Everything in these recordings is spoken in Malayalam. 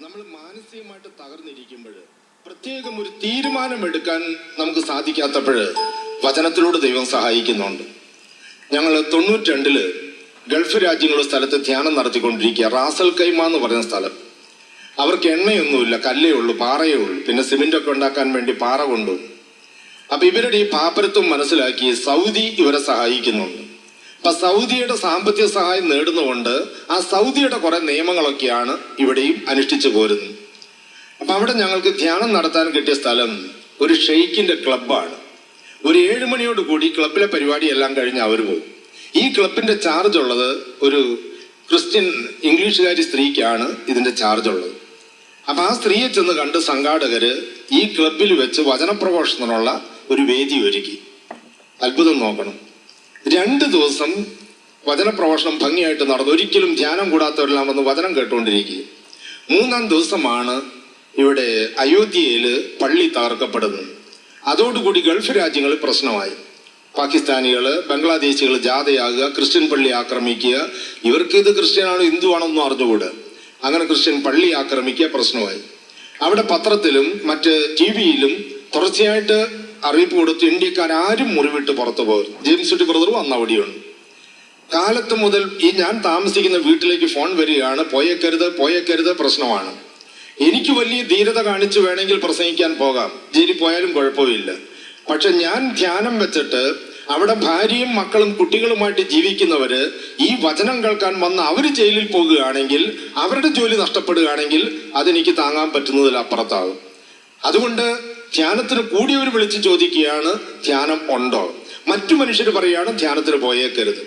നമ്മൾ മാനസികമായിട്ട് തകർന്നിരിക്കുമ്പോൾ പ്രത്യേകം ഒരു തീരുമാനമെടുക്കാൻ നമുക്ക് സാധിക്കാത്തപ്പോൾ വചനത്തിലൂടെ ദൈവം സഹായിക്കുന്നുണ്ട്. ഞങ്ങൾ 92 ഗൾഫ് രാജ്യങ്ങളുടെ സ്ഥലത്ത് ധ്യാനം നടത്തിക്കൊണ്ടിരിക്കുക. റാസൽ കൈമ എന്ന് പറയുന്ന സ്ഥലം. അവർക്ക് എണ്ണയൊന്നുമില്ല, കല്ലേ ഉള്ളൂ, പാറയേ ഉള്ളൂ. പിന്നെ സിമെന്റ് ഉണ്ടാക്കാൻ വേണ്ടി പാറ കൊണ്ടുവന്നു. അപ്പൊ ഇവരുടെ ഈ പാപ്പരത്വം മനസ്സിലാക്കി സൗദി ഇവരെ സഹായിക്കുന്നുണ്ട്. അപ്പൊ സൗദിയുടെ സാമ്പത്തിക സഹായം നേടുന്നതുകൊണ്ട് ആ സൗദിയുടെ കുറെ നിയമങ്ങളൊക്കെയാണ് ഇവിടെയും അനുഷ്ഠിച്ചു പോരുന്നത്. അപ്പൊ അവിടെ ഞങ്ങൾക്ക് ധ്യാനം നടത്താൻ കിട്ടിയ സ്ഥലം ഒരു ഷെയ്ഖിന്റെ ക്ലബ്ബാണ്. ഒരു 7 മണിയോട് കൂടി ക്ലബിലെ പരിപാടി എല്ലാം കഴിഞ്ഞ് അവർ പോകും. ഈ ക്ലബിന്റെ ചാർജ് ഉള്ളത് ഒരു ക്രിസ്ത്യൻ ഇംഗ്ലീഷുകാരി സ്ത്രീക്കാണ് ഇതിന്റെ ചാർജ് ഉള്ളത്. അപ്പൊ ആ സ്ത്രീയെ ചെന്ന് കണ്ട് സംഘാടകര് ഈ ക്ലബിൽ വെച്ച് വചനപ്രഘോഷണത്തിനുള്ള ഒരു വേദി ഒരുക്കി. അത്ഭുതം നോക്കണം. 2 ദിവസം വചനപ്രഘോഷണം ഭംഗിയായിട്ട് നടന്നു. ഒരിക്കലും ധ്യാനം കൂടാത്തവരെല്ലാം വന്ന് വചനം കേട്ടുകൊണ്ടിരിക്കുക. 3-ാം ദിവസമാണ് ഇവിടെ അയോധ്യയിൽ പള്ളി തകർക്കപ്പെടുന്നത്. അതോടുകൂടി ഗൾഫ് രാജ്യങ്ങളിൽ പ്രശ്നമായി. പാകിസ്ഥാനികൾ, ബംഗ്ലാദേശികൾ ജാഥയാകുക, ക്രിസ്ത്യൻ പള്ളി ആക്രമിക്കുക. ഇവർക്ക് ഇത് ക്രിസ്ത്യനാണോ ഹിന്ദു ആണോന്നും അറിഞ്ഞുകൂടെ. അങ്ങനെ ക്രിസ്ത്യൻ പള്ളി ആക്രമിക്കുക, പ്രശ്നമായി. അവിടെ പത്രത്തിലും മറ്റ് TV-യിലും തുടർച്ചയായിട്ട് അറിയിപ്പ് കൊടുത്ത് ഇന്ത്യക്കാരും മുറിവിട്ട് പുറത്തു പോകും. ജെയിംസ് കുട്ടി ബ്രദറും അന്ന് അവിടെയുണ്ട്. കാലത്ത് മുതൽ ഈ ഞാൻ താമസിക്കുന്ന വീട്ടിലേക്ക് ഫോൺ വരികയാണ്, പോയേക്കരുത്, പ്രശ്നമാണ്. എനിക്ക് വലിയ ധീരത കാണിച്ചു വേണമെങ്കിൽ പ്രസംഗിക്കാൻ പോകാം, ജയിലിൽ പോയാലും കുഴപ്പമില്ല. പക്ഷെ ഞാൻ ധ്യാനം വെച്ചിട്ട് അവിടെ ഭാര്യയും മക്കളും കുട്ടികളുമായിട്ട് ജീവിക്കുന്നവര് ഈ വചനം കേൾക്കാൻ വന്ന് അവര് ജയിലിൽ പോകുകയാണെങ്കിൽ, അവരുടെ ജോലി നഷ്ടപ്പെടുകയാണെങ്കിൽ അതെനിക്ക് താങ്ങാൻ പറ്റുന്നതിൽ അപ്പുറത്താകും. അതുകൊണ്ട് ധ്യാനത്തിന് കൂടിയവർ വിളിച്ച് ചോദിക്കുകയാണ്, ധ്യാനം ഉണ്ടോ? മറ്റു മനുഷ്യർ പറയുകയാണ് ധ്യാനത്തിന് പോയേക്കരുത്.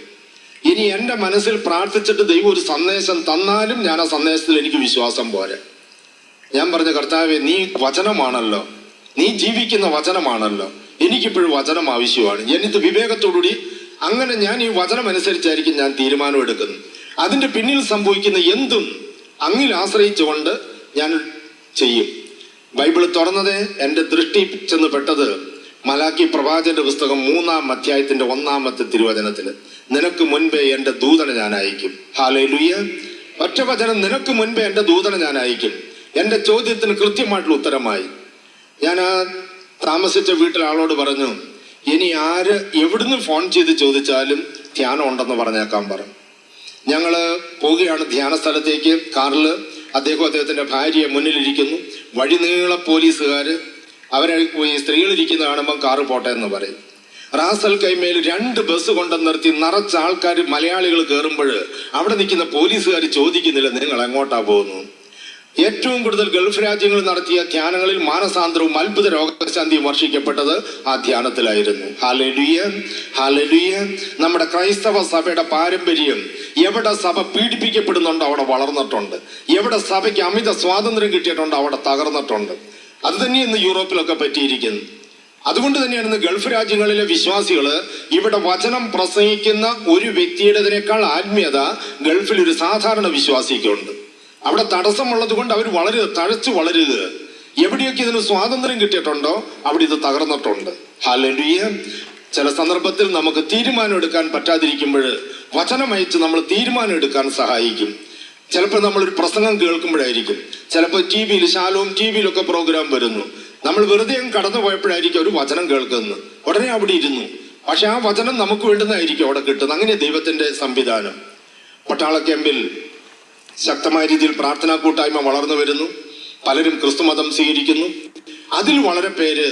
ഇനി എൻ്റെ മനസ്സിൽ പ്രാർത്ഥിച്ചിട്ട് ദൈവം ഒരു സന്ദേശം തന്നാലും ഞാൻ ആ സന്ദേശത്തിൽ എനിക്ക് വിശ്വാസം പോരാ. ഞാൻ പറഞ്ഞ കർത്താവേ, നീ വചനമാണല്ലോ, നീ ജീവിക്കുന്ന വചനമാണല്ലോ, എനിക്കിപ്പോഴും വചനം ആവശ്യമാണ്. എന്നിട്ട് വിവേകത്തോടുകൂടി അങ്ങനെ ഞാൻ ഈ വചനം അനുസരിച്ചായിരിക്കും ഞാൻ തീരുമാനം എടുക്കുന്നത്. അതിന്റെ പിന്നിൽ സംഭവിക്കുന്ന എന്തും അങ്ങിൽ ആശ്രയിച്ചുകൊണ്ട് ഞാൻ ചെയ്യും. ബൈബിൾ തുറന്നത് എൻ്റെ ദൃഷ്ടി ചെന്ന് പെട്ടത് മലാക്കി പ്രവാചകന്റെ പുസ്തകം 3-ാം അധ്യായത്തിന്റെ 1-ാമത്തെ തിരുവചനത്തില്, നിനക്ക് മുൻപേ എൻ്റെ ദൂതനെ ഞാൻ അയക്കും. ഹല്ലേലൂയ. ഒറ്റ വചനം, നിനക്ക് മുൻപേ എൻ്റെ ദൂതനെ ഞാൻ അയക്കും. എൻ്റെ ചോദ്യത്തിന് കൃത്യമായിട്ടുള്ള ഉത്തരമായി. ഞാൻ താമസിച്ച വീട്ടിൽ ആളോട് പറഞ്ഞു, ഇനി ആര് എവിടുന്ന് ഫോൺ ചെയ്ത് ചോദിച്ചാലും ധ്യാനം ഉണ്ടെന്ന് പറഞ്ഞേക്കാൻ പറഞ്ഞു. ഞങ്ങള് പോവുകയാണ് ധ്യാന സ്ഥലത്തേക്ക്. കാറില് അദ്ദേഹത്തിന്റെ ഭാര്യ മുന്നിലിരിക്കുന്നു. വഴി നീള പോലീസുകാര് അവരെ ഈ സ്ത്രീകളിരിക്കുന്ന കാണുമ്പോൾ കാറ് പോട്ടെ എന്ന് പറയും. റാസൽ കൈമേൽ 2 ബസ് കൊണ്ടുവന്ന് നിർത്തി നിറച്ച ആൾക്കാർ മലയാളികൾ കയറുമ്പോൾ അവിടെ നിൽക്കുന്ന പോലീസുകാർ ചോദിക്കുന്നില്ല നിങ്ങൾ എങ്ങോട്ടാ പോകുന്നു. ഏറ്റവും കൂടുതൽ ഗൾഫ് രാജ്യങ്ങളിൽ നടത്തിയ ധ്യാനങ്ങളിൽ മാനസാന്തരവും അത്ഭുത രോഗശാന്തിയും വർഷിക്കപ്പെട്ടത് ആ ധ്യാനത്തിലായിരുന്നു. Hallelujah, hallelujah. നമ്മുടെ ക്രൈസ്തവ സഭയുടെ പാരമ്പര്യം എവിടെ സഭ പീഡിപ്പിക്കപ്പെടുന്നുണ്ടോ അവിടെ വളർന്നിട്ടുണ്ട്. എവിടെ സഭയ്ക്ക് അമിത സ്വാതന്ത്ര്യം കിട്ടിയിട്ടുണ്ടോ അവിടെ തകർന്നിട്ടുണ്ട്. അത് തന്നെ ഇന്ന് യൂറോപ്പിലൊക്കെ പറ്റിയിരിക്കുന്നു. അതുകൊണ്ട് തന്നെയാണ് ഇന്ന് ഗൾഫ് രാജ്യങ്ങളിലെ വിശ്വാസികള് ഇവിടെ വചനം പ്രസംഗിക്കുന്ന ഒരു വ്യക്തിയുടേതിനേക്കാൾ ആത്മീയത ഗൾഫിൽ ഒരു സാധാരണ വിശ്വാസിക്കുണ്ട്. അവിടെ തടസ്സമുള്ളത് കൊണ്ട് അവർ തഴച്ചു വളരുക. എവിടെയൊക്കെ ഇതിന് സ്വാതന്ത്ര്യം കിട്ടിയിട്ടുണ്ടോ അവിടെ ഇത് തകർന്നിട്ടുണ്ട്. ഹല്ലേലൂയ. ചില സന്ദർഭത്തിൽ നമുക്ക് തീരുമാനം എടുക്കാൻ പറ്റാതിരിക്കുമ്പോൾ വചനം അയച്ച് നമ്മൾ തീരുമാനം എടുക്കാൻ സഹായിക്കും. ചിലപ്പോൾ നമ്മളൊരു പ്രസംഗം കേൾക്കുമ്പോഴായിരിക്കും, ചിലപ്പോൾ TV-യിൽ ശാലോം TV-യിലൊക്കെ പ്രോഗ്രാം വരുന്നു, നമ്മൾ വെറുതെ കടന്നു പോയപ്പോഴായിരിക്കും ഒരു വചനം കേൾക്കുന്നത്. ഉടനെ അവിടെ ഇരുന്നു. പക്ഷെ ആ വചനം നമുക്ക് വേണ്ടുന്നതായിരിക്കും അവിടെ കിട്ടുന്നത്. അങ്ങനെ ദൈവത്തിന്റെ സംവിധാനം. പട്ടാള ക്യാമ്പിൽ ശക്തമായ രീതിയിൽ പ്രാർത്ഥനാ കൂട്ടായ്മ വളർന്നു വരുന്നു. പലരും ക്രിസ്തുമതം സ്വീകരിക്കുന്നു. അതിൽ വളരെ പേര്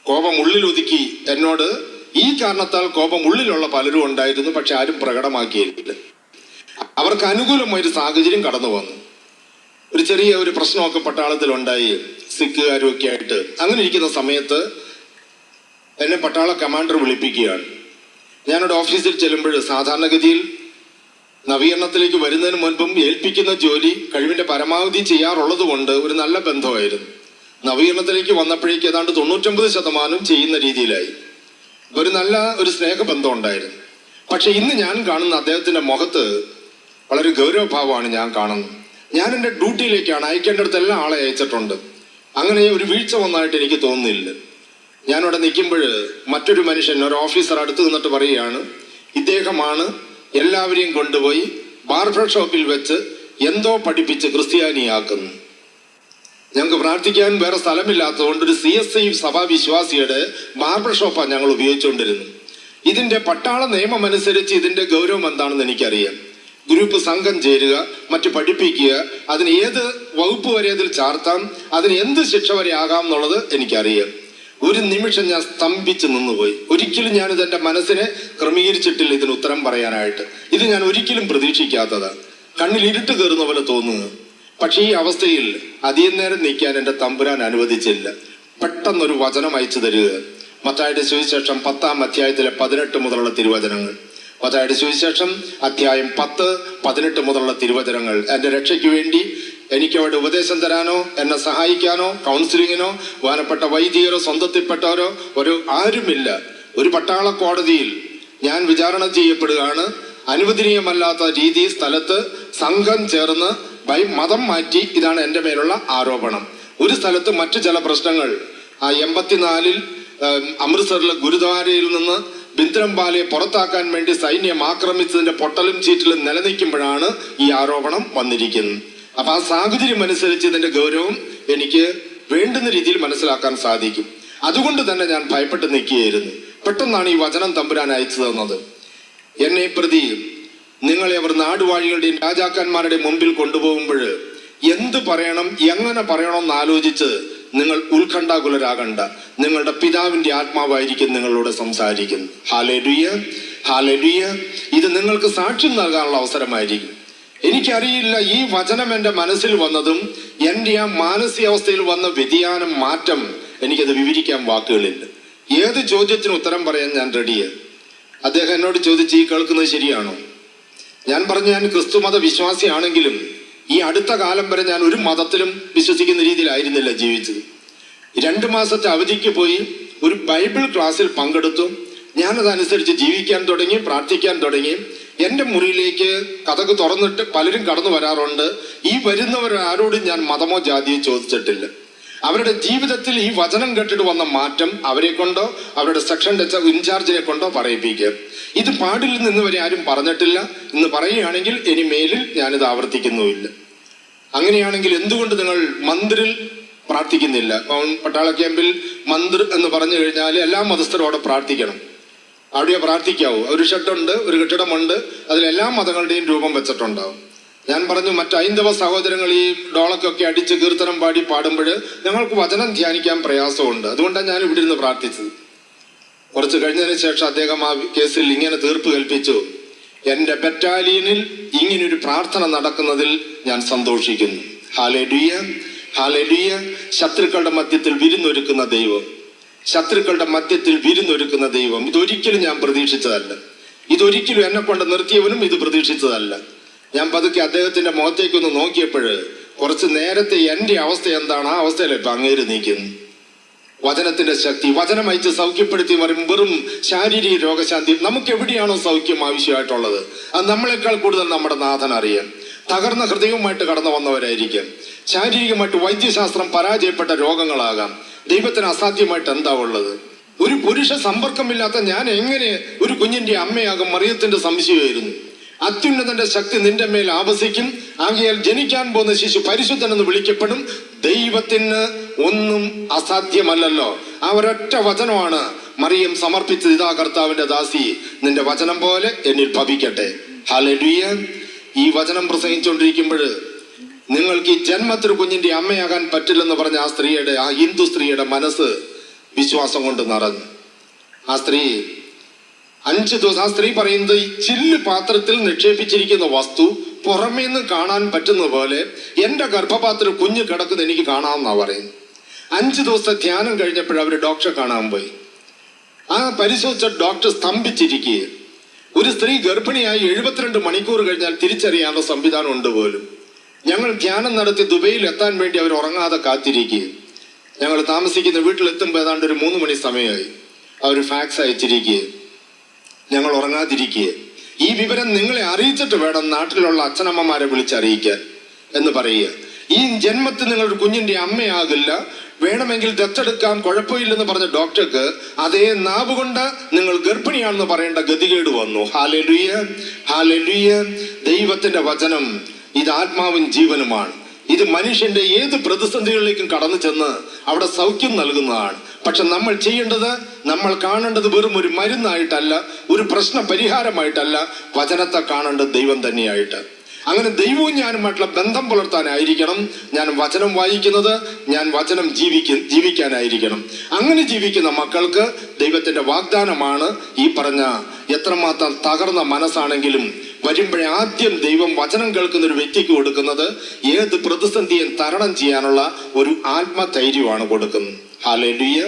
കോപം ഉള്ളിലൊതുക്കി എന്നോട് ഈ കാരണത്താൽ കോപം ഉള്ളിലുള്ള പലരും ഉണ്ടായിരുന്നു, പക്ഷെ ആരും പ്രകടമാക്കിയില്ല. അവർക്ക് അനുകൂലമായൊരു സാഹചര്യം കടന്നു വന്നു. ഒരു ചെറിയ പ്രശ്നമൊക്കെ പട്ടാളത്തിലുണ്ടായി, സിഖുകാരും ഒക്കെ ആയിട്ട്. അങ്ങനെ ഇരിക്കുന്ന സമയത്ത് എന്നെ പട്ടാള കമാൻഡർ വിളിപ്പിക്കുകയാണ്. ഞാനവിടെ ഓഫീസിൽ ചെല്ലുമ്പോൾ സാധാരണഗതിയിൽ നവീകരണത്തിലേക്ക് വരുന്നതിന് മുൻപും ഏൽപ്പിക്കുന്ന ജോലി കഴിവിന്റെ പരമാവധി ചെയ്യാറുള്ളത് കൊണ്ട് ഒരു നല്ല ബന്ധമായിരുന്നു. നവീകരണത്തിലേക്ക് വന്നപ്പോഴേക്ക് ഏതാണ്ട് 99% ചെയ്യുന്ന രീതിയിലായി. ഒരു നല്ല സ്നേഹബന്ധം ഉണ്ടായിരുന്നു. പക്ഷെ ഇന്ന് ഞാൻ കാണുന്ന അദ്ദേഹത്തിന്റെ മുഖത്ത് വളരെ ഗൗരവഭാവമാണ് ഞാൻ കാണുന്നത്. ഞാൻ എൻ്റെ ഡ്യൂട്ടിയിലേക്കാണ് അയക്കേണ്ടടുത്തെല്ലാം ആളെ അയച്ചിട്ടുണ്ട്. അങ്ങനെ ഒരു വീഴ്ച വന്നതായിട്ട് എനിക്ക് തോന്നുന്നില്ല. ഞാനിവിടെ നിൽക്കുമ്പോൾ മറ്റൊരു മനുഷ്യൻ, ഒരു ഓഫീസർ അടുത്ത് നിന്നിട്ട് പറയുകയാണ്, ഇദ്ദേഹമാണ് എല്ലാവരെയും കൊണ്ടുപോയി ബാർബർ ഷോപ്പിൽ വെച്ച് എന്തോ പഠിപ്പിച്ച് ക്രിസ്ത്യാനിയാക്കുന്നു. ഞങ്ങൾക്ക് പ്രാർത്ഥിക്കാൻ വേറെ സ്ഥലമില്ലാത്തതുകൊണ്ട് ഒരു CSI സഭാ വിശ്വാസിയുടെ ബാർബർ ഷോപ്പാണ് ഞങ്ങൾ ഉപയോഗിച്ചുകൊണ്ടിരുന്നത്. ഇതിന്റെ പട്ടാള നിയമം അനുസരിച്ച് ഇതിന്റെ ഗൗരവം എന്താണെന്ന് എനിക്കറിയാം. ഗ്രൂപ്പ് സംഘം ചേരുക, മറ്റു പഠിപ്പിക്കുക, അതിന് ഏത് വകുപ്പ് വരെ അതിൽ ചാർത്താം, അതിന് എന്ത് ശിക്ഷ വരെ ആകാം എന്നുള്ളത് എനിക്കറിയാം. ഒരു നിമിഷം ഞാൻ സ്തംഭിച്ച് നിന്നുപോയി. ഒരിക്കലും ഞാനിത് എൻ്റെ മനസ്സിനെ ക്രമീകരിച്ചിട്ടില്ല ഇതിന് ഉത്തരം പറയാനായിട്ട്. ഇത് ഞാൻ ഒരിക്കലും പ്രതീക്ഷിക്കാത്തതാണ്. കണ്ണിൽ ഇരുട്ട് കയറുന്ന പോലെ തോന്നുന്നു. പക്ഷെ ഈ അവസ്ഥയിൽ അധികം നേരം നിൽക്കാൻ എൻ്റെ തമ്പുരാൻ അനുവദിച്ചില്ല. പെട്ടെന്നൊരു വചനം അയച്ചു തരിക. മത്തായിയുടെ സുവിശേഷം 10-ാം അധ്യായത്തിലെ 18 മുതലുള്ള തിരുവചനങ്ങൾ. മത്തായിയുടെ സുവിശേഷം അധ്യായം 10-18 മുതലുള്ള തിരുവചനങ്ങൾ. എൻ്റെ രക്ഷയ്ക്ക് വേണ്ടി എനിക്ക് അവിടെ ഉപദേശം തരാനോ എന്നെ സഹായിക്കാനോ കൗൺസിലിങ്ങിനോ ബഹുമാനപ്പെട്ട വൈദികരോ സ്വന്തത്തിൽപ്പെട്ടവരോ ആരുമില്ല. ഒരു പട്ടാള കോടതിയിൽ ഞാൻ വിചാരണ ചെയ്യപ്പെടുകയാണ്. അനുവദനീയമല്ലാത്ത രീതി സ്ഥലത്ത് സംഘം ചേർന്ന് മതം മാറ്റി. ഇതാണ് എൻ്റെ മേലുള്ള ആരോപണം. ഒരു സ്ഥലത്ത് മറ്റു ചില പ്രശ്നങ്ങൾ 84-ൽ അമൃത്സറിലെ ഗുരുദ്വാരയിൽ നിന്ന് ബിന്ദ്രംബാലയെ പുറത്താക്കാൻ വേണ്ടി സൈന്യം ആക്രമിച്ചതിന്റെ പൊട്ടലും ചീറ്റിലും നിലനിൽക്കുമ്പോഴാണ് ഈ ആരോപണം വന്നിരിക്കുന്നത്. അപ്പൊ ആ സാഹചര്യം അനുസരിച്ച് ഇതിന്റെ ഗൗരവം എനിക്ക് വേണ്ടുന്ന രീതിയിൽ മനസ്സിലാക്കാൻ സാധിക്കും. അതുകൊണ്ട് തന്നെ ഞാൻ ഭയപ്പെട്ട് നിൽക്കുകയായിരുന്നു. പെട്ടെന്നാണ് ഈ വചനം തമ്പുരാൻ അയച്ചു തന്നത്. എന്നെ പ്രതി നിങ്ങളെ അവർ നാടുവാഴികളുടെയും രാജാക്കന്മാരുടെയും മുമ്പിൽ കൊണ്ടുപോകുമ്പോൾ എന്ത് പറയണം, എങ്ങനെ പറയണമെന്ന് ആലോചിച്ച് നിങ്ങൾ ഉത്കണ്ഠാകുലരാകണ്ട. നിങ്ങളുടെ പിതാവിന്റെ ആത്മാവായിരിക്കും നിങ്ങളോട് സംസാരിക്കുന്നത്. Hallelujah, hallelujah. ഇത് നിങ്ങൾക്ക് സാക്ഷ്യം നൽകാനുള്ള അവസരമായിരിക്കും. എനിക്കറിയില്ല, ഈ വചനം എൻ്റെ മനസ്സിൽ വന്നതും എൻ്റെ ആ മാനസികാവസ്ഥയിൽ വന്ന വ്യതിയാനം, മാറ്റം എനിക്കത് വിവരിക്കാൻ വാക്കുകളില്ല. ഏത് ചോദ്യത്തിന് ഉത്തരം പറയാൻ ഞാൻ റെഡിയാണ്. അദ്ദേഹം എന്നോട് ചോദിച്ച്, ഈ കേൾക്കുന്നത് ശരിയാണോ? ഞാൻ പറഞ്ഞു, ഞാൻ ക്രിസ്തുമത വിശ്വാസിയാണെങ്കിലും ഈ അടുത്ത കാലം വരെ ഞാൻ ഒരു മതത്തിലും വിശ്വസിക്കുന്ന രീതിയിലായിരുന്നില്ല ജീവിച്ചത്. 2 മാസത്തെ അവധിക്ക് പോയി ഒരു ബൈബിൾ ക്ലാസ്സിൽ പങ്കെടുത്തു. ഞാനതനുസരിച്ച് ജീവിക്കാൻ തുടങ്ങി, പ്രാർത്ഥിക്കാൻ തുടങ്ങി. എൻ്റെ മുറിയിലേക്ക് കതക് തുറന്നിട്ട് പലരും കടന്നു വരാറുണ്ട്. ഈ വരുന്നവരാരോടും ഞാൻ മതമോ ജാതിയോ ചോദിച്ചിട്ടില്ല. അവരുടെ ജീവിതത്തിൽ ഈ വചനം കേട്ടിട്ട് വന്ന മാറ്റം അവരെ കൊണ്ടോ അവരുടെ സെക്ഷൻ ഇൻചാർജിനെ കൊണ്ടോ പറയിപ്പിക്കുക. ഇത് പാടില്ലെന്ന് ഇന്ന് വരെ ആരും പറഞ്ഞിട്ടില്ല. ഇന്ന് പറയുകയാണെങ്കിൽ ഇനി മേലിൽ ഞാനിത് ആവർത്തിക്കുന്നുമില്ല. അങ്ങനെയാണെങ്കിൽ എന്തുകൊണ്ട് നിങ്ങൾ മന്ദിറിൽ പ്രാർത്ഥിക്കുന്നില്ല? പട്ടാള ക്യാമ്പിൽ മന്ദിർ എന്ന് പറഞ്ഞു കഴിഞ്ഞാൽ എല്ലാ മതസ്ഥരും അവിടെ പ്രാർത്ഥിക്കണം. അവിടെ പ്രാർത്ഥിക്കാവൂ. ഒരു ഷെഡുണ്ട്, ഒരു കെട്ടിടമുണ്ട്, അതിലെല്ലാ മതങ്ങളുടെയും രൂപം വെച്ചിട്ടുണ്ടാവും. ഞാൻ പറഞ്ഞു, മറ്റ് ഹൈന്ദവ സഹോദരങ്ങൾ ഈ ഡോളക്കൊക്കെ അടിച്ച് കീർത്തനം പാടുമ്പോൾ ഞങ്ങൾക്ക് വചനം ധ്യാനിക്കാൻ പ്രയാസമുണ്ട്. അതുകൊണ്ടാണ് ഞാൻ ഇവിടെ ഇരുന്ന് പ്രാർത്ഥിച്ചത്. കുറച്ച് കഴിഞ്ഞതിന് ശേഷം അദ്ദേഹം ആ കേസിൽ ഇങ്ങനെ തീർപ്പ് കൽപ്പിച്ചു, എൻ്റെ ബറ്റാലിയനിൽ ഇങ്ങനൊരു പ്രാർത്ഥന നടക്കുന്നതിൽ ഞാൻ സന്തോഷിക്കുന്നു. Hallelujah, hallelujah. ശത്രുക്കളുടെ മധ്യത്തിൽ വിരുന്നൊരുക്കുന്ന ദൈവം, ശത്രുക്കളുടെ മധ്യത്തിൽ വിരുന്നൊരുക്കുന്ന ദൈവം. ഇതൊരിക്കലും ഞാൻ പ്രതീക്ഷിച്ചതല്ല. ഇതൊരിക്കലും എന്നെ കൊണ്ട് നിർത്തിയവനും ഇത് പ്രതീക്ഷിച്ചതല്ല. ഞാൻ പതുക്കെ അദ്ദേഹത്തിന്റെ മുഖത്തേക്കൊന്ന് നോക്കിയപ്പോൾ കുറച്ച് നേരത്തെ എൻ്റെ അവസ്ഥ എന്താണ്, ആ അവസ്ഥയിലെ ഇപ്പം അങ്ങേര് നീക്കുന്നു. വചനത്തിന്റെ ശക്തി, വചനം അയച്ച് സൗഖ്യപ്പെടുത്തി വരും വെറും ശാരീരിക രോഗശാന്തി. നമുക്ക് എവിടെയാണോ സൗഖ്യം ആവശ്യമായിട്ടുള്ളത് അത് നമ്മളെക്കാൾ കൂടുതൽ നമ്മുടെ നാഥൻ അറിയാം. തകർന്ന ഹൃദയവുമായിട്ട് കടന്നു വന്നവരായിരിക്കാം. ശാരീരികമായിട്ട് വൈദ്യശാസ്ത്രം പരാജയപ്പെട്ട രോഗങ്ങളാകാം. ദൈവത്തിന് അസാധ്യമായിട്ട് എന്താ ഉള്ളത്? ഒരു പുരുഷ സമ്പർക്കമില്ലാത്ത ഞാൻ എങ്ങനെ ഒരു കുഞ്ഞിന്റെ അമ്മയാകും? മറിയത്തിന്റെ സംശയമായിരുന്നു. അത്യുന്നതന്റെ ശക്തി നിന്റെ മേൽ ആവസിക്കും, ആകയാൽ ജനിക്കാൻ പോകുന്ന ശിശു പരിശുദ്ധൻ എന്ന് വിളിക്കപ്പെടും. ദൈവത്തിന് ഒന്നും അസാധ്യമല്ലല്ലോ. ആ ഒരൊറ്റ വചനമാണ് മറിയം സമർപ്പിച്ചത്. ഇതാ കർത്താവിന്റെ ദാസി, നിന്റെ വചനം പോലെ എന്നിൽ ഭവിക്കട്ടെ. ഹല്ലേലൂയ. ഈ വചനം പ്രസംഗിച്ചുകൊണ്ടിരിക്കുമ്പോൾ നിങ്ങൾക്ക് ഈ ജന്മത്തിൽ കുഞ്ഞിന്റെ അമ്മയാകാൻ പറ്റില്ലെന്ന് പറഞ്ഞ ആ സ്ത്രീയുടെ, ആ ഹിന്ദു സ്ത്രീയുടെ മനസ്സ് വിശ്വാസം കൊണ്ട് നിറഞ്ഞു. ആ സ്ത്രീ 5 ദിവസം, ആ സ്ത്രീ പറയുന്നത്, ഈ ചില്ല് പാത്രത്തിൽ നിക്ഷേപിച്ചിരിക്കുന്ന വസ്തു പുറമേ നിന്ന് കാണാൻ പറ്റുന്ന പോലെ എൻ്റെ ഗർഭപാത്രത്തിൽ കുഞ്ഞ് കിടക്കുന്നത് എനിക്ക് കാണാമെന്നാണ് പറയുന്നത്. 5 ദിവസത്തെ ധ്യാനം കഴിഞ്ഞപ്പോൾ അവർ ഡോക്ടറെ കാണാൻ പോയി. ആ പരിശോധിച്ച ഡോക്ടർ സ്തംഭിച്ചിരിക്കുക. ഒരു സ്ത്രീ ഗർഭിണിയായി 72 മണിക്കൂർ കഴിഞ്ഞാൽ തിരിച്ചറിയാനുള്ള സംവിധാനം ഉണ്ട് പോലും. ഞങ്ങൾ ധ്യാനം നടത്തി ദുബൈയിൽ എത്താൻ വേണ്ടി അവർ ഉറങ്ങാതെ കാത്തിരിക്കുക. ഞങ്ങൾ താമസിക്കുന്ന വീട്ടിലെത്തുമ്പോൾ ഏതാണ്ട് ഒരു 3 മണി സമയമായി. അവർ ഫാക്സ് അയച്ചിരിക്കുക, ഞങ്ങൾ ഉറങ്ങാതിരിക്കുക. ഈ വിവരം നിങ്ങളെ അറിയിച്ചിട്ട് വേണം നാട്ടിലുള്ള അച്ഛനമ്മമാരെ വിളിച്ചറിയിക്കാൻ എന്ന് പറയുക. ഈ ജന്മത്തിൽ നിങ്ങളൊരു കുഞ്ഞിന്റെ അമ്മയാകില്ല, വേണമെങ്കിൽ ദത്തെടുക്കാം, കുഴപ്പമില്ലെന്ന് പറഞ്ഞ ഡോക്ടർക്ക് അതേ നാവ് കൊണ്ട് നിങ്ങൾ ഗർഭിണിയാണെന്ന് പറയേണ്ട ഗതികേട് വന്നു. Hallelujah, hallelujah. ദൈവത്തിന്റെ വചനം ഇത് ആത്മാവും ജീവനുമാണ്. ഇത് മനുഷ്യന്റെ ഏത് പ്രതിസന്ധികളിലേക്കും കടന്നു ചെന്ന് അവിടെ സൗഖ്യം നൽകുന്നതാണ്. പക്ഷെ നമ്മൾ ചെയ്യേണ്ടത്, നമ്മൾ കാണേണ്ടത് വെറും ഒരു മരുന്നായിട്ടല്ല, ഒരു പ്രശ്ന പരിഹാരമായിട്ടല്ല, വചനത്തെ കാണേണ്ടത് ദൈവം തന്നെയായിട്ട്. അങ്ങനെ ദൈവവും ഞാനുമായിട്ടുള്ള ബന്ധം പുലർത്താനായിരിക്കണം ഞാൻ വചനം വായിക്കുന്നത്, ഞാൻ വചനം ജീവിക്കാനായിരിക്കണം. അങ്ങനെ ജീവിക്കുന്ന മക്കൾക്ക് ദൈവത്തിന്റെ വാഗ്ദാനമാണ് ഈ പറഞ്ഞ എത്രമാത്രം തകർന്ന മനസ്സാണെങ്കിലും വരുമ്പോഴേ ആദ്യം ദൈവം വചനം കേൾക്കുന്ന ഒരു വ്യക്തിക്ക് കൊടുക്കുന്നത് ഏത് പ്രതിസന്ധിയും തരണം ചെയ്യാനുള്ള ഒരു ആത്മധൈര്യമാണ് കൊടുക്കുന്നത്. ഹല്ലേലൂയ.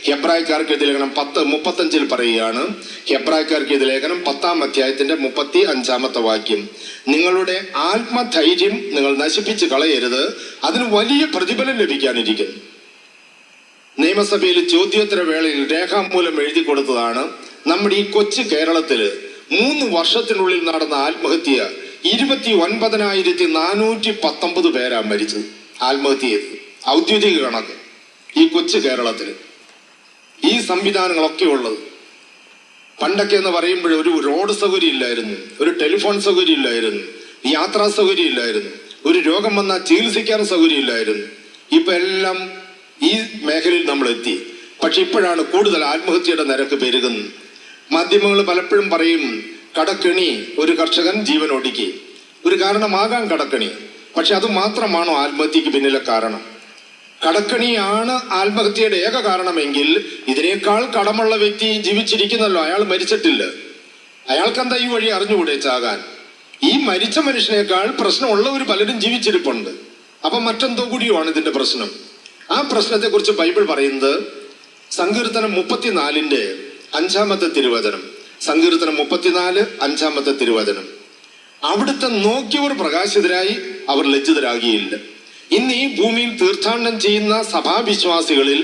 ഹെബ്രായക്കാർക്ക് എഴുതിയ ലേഖനം 10:35 പറയുകയാണ്. ഹെബ്രായക്കാർക്ക് എഴുതിയ ലേഖനം 10-ാം അധ്യായത്തിന്റെ 35-ാമത്തെ വാക്യം, നിങ്ങളുടെ ആത്മധൈര്യം നിങ്ങൾ നശിപ്പിച്ച് കളയരുത്, അതിന് വലിയ പ്രതിഫലം ലഭിക്കാനിരിക്കുന്നു. നിയമസഭയിൽ ചോദ്യോത്തര വേളയിൽ രേഖാമൂലം എഴുതി കൊടുത്തതാണ്. നമ്മുടെ ഈ കൊച്ചു കേരളത്തില് 3 വർഷത്തിനുള്ളിൽ നടന്ന ആത്മഹത്യ 29,419 പേരാ മരിച്ചത്, ആത്മഹത്യ ചെയ്തത്. ഔദ്യോഗിക കണക്ക് ഈ കൊച്ചു കേരളത്തിൽ. ഈ സംവിധാനങ്ങളൊക്കെ ഉള്ളത്. പണ്ടൊക്കെ എന്ന് പറയുമ്പോൾ ഒരു റോഡ് സൗകര്യം ഇല്ലായിരുന്നു, ഒരു ടെലിഫോൺ സൗകര്യം ഇല്ലായിരുന്നു, യാത്രാ സൗകര്യം ഇല്ലായിരുന്നു, ഒരു രോഗം വന്നാൽ ചികിത്സിക്കാൻ സൗകര്യം ഇല്ലായിരുന്നു. ഇപ്പൊ എല്ലാം ഈ മേഖലയിൽ നമ്മൾ എത്തി. പക്ഷെ ഇപ്പോഴാണ് കൂടുതൽ ആത്മഹത്യയുടെ നിരക്ക് പെരുകുന്നത്. മാധ്യമങ്ങൾ പലപ്പോഴും പറയും കടക്കെണി ഒരു കർഷകൻ ജീവൻ ഒടുക്കി. ഒരു കാരണമാകാം കടക്കെണി. പക്ഷെ അത് മാത്രമാണോ ആത്മഹത്യക്ക് പിന്നിലെ കാരണം? കടക്കെണിയാണ് ആത്മഹത്യയുടെ ഏക കാരണമെങ്കിൽ ഇതിനേക്കാൾ കടമുള്ള വ്യക്തി ജീവിച്ചിരിക്കുന്നല്ലോ, അയാൾ മരിച്ചിട്ടില്ല. അയാൾക്കെന്താ ഈ വഴി അറിഞ്ഞുകൂടെ ചാകാൻ? ഈ മരിച്ച മനുഷ്യനേക്കാൾ പ്രശ്നമുള്ളവർ പലരും ജീവിച്ചിരിപ്പുണ്ട്. അപ്പൊ മറ്റെന്തോ കൂടിയുമാണ് ഇതിന്റെ പ്രശ്നം. ആ പ്രശ്നത്തെ കുറിച്ച് ബൈബിൾ പറയുന്നത് സങ്കീർത്തനം 34-ന്റെ 5-ാമത്തെ തിരുവചനം. സങ്കീർത്തനം 34, 5-ാമത്തെ തിരുവചനം. അവിടുത്തെ നോക്കിയവർ പ്രകാശിതരായി, അവർ ലജ്ജിതരാകിയില്ല. ഇന്ന് ഈ ഭൂമിയിൽ തീർത്ഥാടനം ചെയ്യുന്ന സഭാവിശ്വാസികളിൽ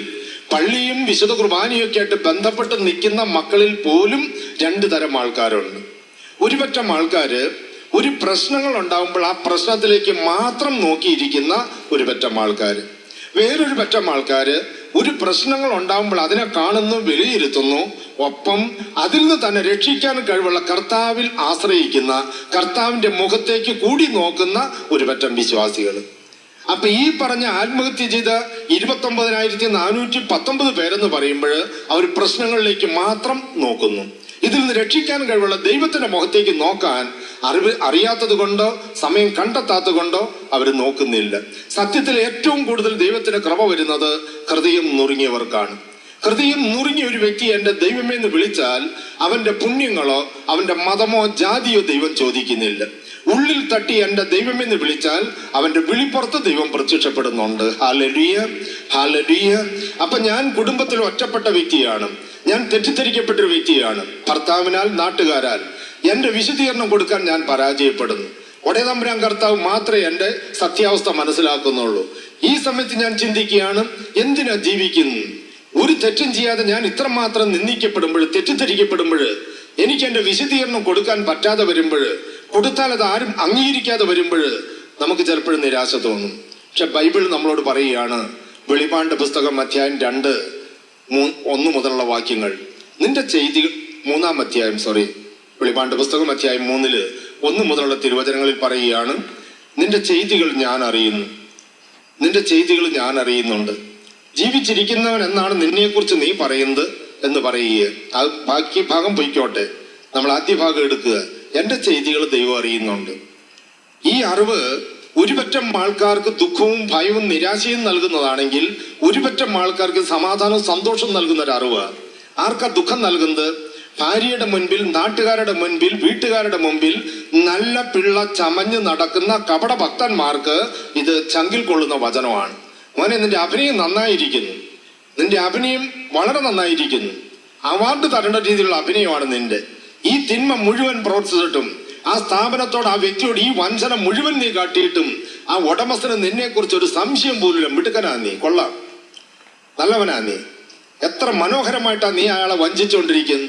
പള്ളിയും വിശുദ്ധ കുർബാനയൊക്കെ ആയിട്ട് ബന്ധപ്പെട്ട് നിൽക്കുന്ന മക്കളിൽ പോലും 2 തരം ആൾക്കാരുണ്ട്. ഒരു പറ്റം ആൾക്കാര് ഒരു പ്രശ്നങ്ങൾ ഉണ്ടാകുമ്പോൾ ആ പ്രശ്നത്തിലേക്ക് മാത്രം നോക്കിയിരിക്കുന്ന ഒരു പറ്റം ആൾക്കാര്. വേറൊരു പറ്റം ആൾക്കാര് ഒരു പ്രശ്നങ്ങൾ ഉണ്ടാകുമ്പോൾ അതിനെ കാണുന്നു, വിലയിരുത്തുന്നു, ഒപ്പം അതിൽ നിന്ന് തന്നെ രക്ഷിക്കാൻ കഴിവുള്ള കർത്താവിൽ ആശ്രയിക്കുന്ന, കർത്താവിന്റെ മുഖത്തേക്ക് കൂടി നോക്കുന്ന ഒരു പറ്റം വിശ്വാസികൾ. അപ്പൊ ഈ പറഞ്ഞ ആത്മഹത്യ ചെയ്ത 29,419 പേരെന്ന് പറയുമ്പോൾ അവർ പ്രശ്നങ്ങളിലേക്ക് മാത്രം നോക്കുന്നു. ഇതിൽ നിന്ന് രക്ഷിക്കാൻ കഴിവുള്ള ദൈവത്തിന്റെ മുഖത്തേക്ക് നോക്കാൻ അറിയാത്തത് കൊണ്ടോ സമയം കണ്ടെത്താത്തത് കൊണ്ടോ അവർ നോക്കുന്നില്ല. സത്യത്തിൽ ഏറ്റവും കൂടുതൽ ദൈവത്തിന് കൃപ വരുന്നത് ഹൃദയം നുറുങ്ങിയവർക്കാണ്. ഹൃദയം നുറുങ്ങിയ ഒരു വ്യക്തി എന്റെ ദൈവമേന്ന് വിളിച്ചാൽ അവന്റെ പുണ്യങ്ങളോ അവന്റെ മതമോ ജാതിയോ ദൈവം ചോദിക്കുന്നില്ല. ഉള്ളിൽ തട്ടി എന്റെ ദൈവമെന്ന് വിളിച്ചാൽ അവന്റെ വിളിപ്പുറത്ത് ദൈവം പ്രത്യക്ഷപ്പെടുന്നുണ്ട്. Hallelujah, hallelujah. അപ്പൊ ഞാൻ കുടുംബത്തിൽ ഒറ്റപ്പെട്ട വ്യക്തിയാണ്, ഞാൻ തെറ്റിദ്ധരിക്കപ്പെട്ടൊരു വ്യക്തിയാണ്. ഭർത്താവിനാൽ, നാട്ടുകാരാൽ എന്റെ വിശദീകരണം കൊടുക്കാൻ ഞാൻ പരാജയപ്പെടുന്നു. ഒടേതമ്പുരാൻ കർത്താവ് മാത്രമേ എന്റെ സത്യാവസ്ഥ മനസ്സിലാക്കുന്നുള്ളൂ. ഈ സമയത്ത് ഞാൻ ചിന്തിക്കുകയാണ്, എന്തിനാ ജീവിക്കുന്നു? ഒരു തെറ്റും ചെയ്യാതെ ഞാൻ ഇത്രമാത്രം നിന്ദിക്കപ്പെടുമ്പോൾ, തെറ്റിദ്ധരിക്കപ്പെടുമ്പോൾ, എനിക്ക് എന്റെ വിശദീകരണം കൊടുക്കാൻ പറ്റാതെ വരുമ്പോൾ, കൊടുത്താൽ അത് ആരും അംഗീകരിക്കാതെ വരുമ്പോൾ നമുക്ക് ചിലപ്പോഴും നിരാശ തോന്നും. പക്ഷെ ബൈബിൾ നമ്മളോട് പറയുകയാണ്, വെളിപാടിന്റെ പുസ്തകം അധ്യായം 2:1 മുതലുള്ള വാക്യങ്ങൾ, നിന്റെ ചെയ്തികൾ 3-ാം അധ്യായം വെളിപാടിന്റെ പുസ്തകം അധ്യായം 3:1 മുതലുള്ള തിരുവചനങ്ങളിൽ പറയുകയാണ്, നിന്റെ ചെയ്തികൾ ഞാൻ അറിയുന്നു, നിന്റെ ചെയ്തികൾ ഞാൻ അറിയുന്നുണ്ട്. ജീവിച്ചിരിക്കുന്നവൻ എന്നാണ് നിന്നെക്കുറിച്ച് നീ പറയുന്നത് എന്ന് പറയുക. അത് ബാക്കി ഭാഗം പൊയ്ക്കോട്ടെ, നമ്മൾ ആദ്യ ഭാഗം എടുക്കുക. എന്റെ ചെയ്തികൾ ദൈവം അറിയുന്നുണ്ട്. ഈ അറിവ് ഒരുപറ്റം ആൾക്കാർക്ക് ദുഃഖവും ഭയവും നിരാശയും നൽകുന്നതാണെങ്കിൽ ഒരുപറ്റം ആൾക്കാർക്ക് സമാധാനവും സന്തോഷവും നൽകുന്ന ഒരു അറിവ്. ആർക്കാ ദുഃഖം നൽകുന്നത്? ഭാര്യയുടെ മുൻപിൽ, നാട്ടുകാരുടെ മുൻപിൽ, വീട്ടുകാരുടെ മുൻപിൽ നല്ല പിള്ള ചമഞ്ഞ് നടക്കുന്ന കപട ഭക്തന്മാർക്ക് ഇത് ചങ്കിൽ കൊള്ളുന്ന വചനമാണ്. മോനെ, നിന്റെ അഭിനയം നന്നായിരിക്കുന്നു, നിന്റെ അഭിനയം വളരെ നന്നായിരിക്കുന്നു, അവാർഡ് തരേണ്ട രീതിയിലുള്ള അഭിനയമാണ് നിന്റെ. ഈ തിന്മ മുഴുവൻ പ്രവർത്തിച്ചിട്ടും ആ സ്ഥാപനത്തോട്, ആ വ്യക്തിയോട് ഈ വഞ്ചന മുഴുവൻ നീ കാട്ടിയിട്ടും ആ ഉടമസ്ഥന് നിന്നെ കുറിച്ച് ഒരു സംശയം പോലും. മിടുക്കനാ നീ, കൊള്ളാം, നല്ലവനാ നീ, എത്ര മനോഹരമായിട്ടാ നീ അയാളെ വഞ്ചിച്ചുകൊണ്ടിരിക്കുന്നു,